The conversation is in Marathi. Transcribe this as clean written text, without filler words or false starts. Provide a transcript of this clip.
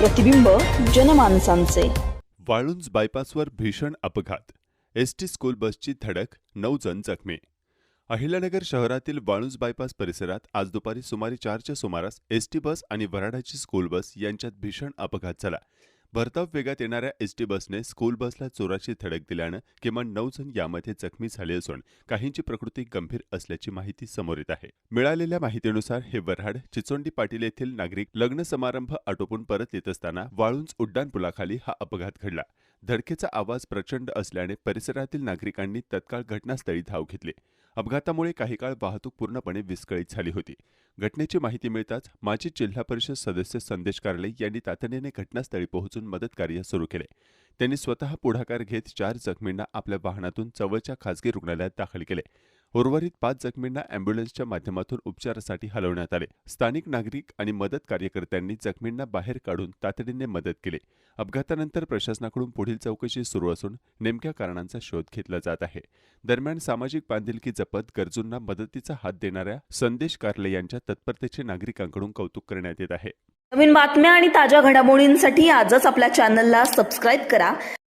प्रतिबिंब जनमानसांचे। वाळुंज बायपासवर भीषण अपघात, एसटी स्कूल बसची धडक, 9 जण जखमी। अहिल्यानगर शहरातील वाळुंज बायपास परिसरात आज दुपारी सुमारे 4च्या सुमारास एसटी बस आणि वऱ्हाडाची स्कूल बस यांच्यात भीषण अपघात झाला। भरधाव वेगात येणाऱ्या एसटी बसने स्कूल बसला जोराची धडक दिल्यानं किमान 9 जण यामध्ये जखमी झाले असून काहींची प्रकृती गंभीर असल्याची माहिती समोर येत आहे। मिळालेल्या माहितीनुसार हे वऱ्हाड चिचोंडी पाटील येथील नागरिक लग्न समारंभ आटोपून परत येत असताना वाळुंज उड्डाणपुलाखाली हा अपघात घडला। धडकेचा आवाज प्रचंड असल्याने परिसरातील नागरिकांनी तत्काळ घटनास्थळी धाव घेतली। अपघातामुळे काही काळ वाहतूक पूर्णपणे विस्कळीत झाली होती। घटनेची माहिती मिळताच माजी जिल्हा परिषद सदस्य संदेश कारले यांनी तातडीने घटनास्थळी पोहोचून मदत कार्य सुरू केले। त्यांनी स्वतः पुढाकार घेत 4 जखमींना आपल्या वाहनातून जवळच्या खासगी रुग्णालयात दाखल केले। उर्वरित 5 जखमींना अँब्युलन्सच्या माध्यमातून उपचारासाठी हलवण्यात आले। स्थानिक नागरिक आणि मदत कार्यकर्त्यांनी जखमींना बाहेर काढून तातडीने मदत केली। अपघातानंतर प्रशासनाकडून पुढील चौकशी सुरू असून नेमक्या कारणांचा शोध घेतला जात आहे। दरम्यान सामाजिक बांधिलकी जपत गरजूंना मदतीचा हात देणाऱ्या संदेश कारले यांच्या तत्परतेचे नागरिकांकडून कौतुक करण्यात येत आहे। नवीन बातम्या आणि ताज्या घडामोडींसाठी आजच आपल्या चॅनलला सबस्क्राईब करा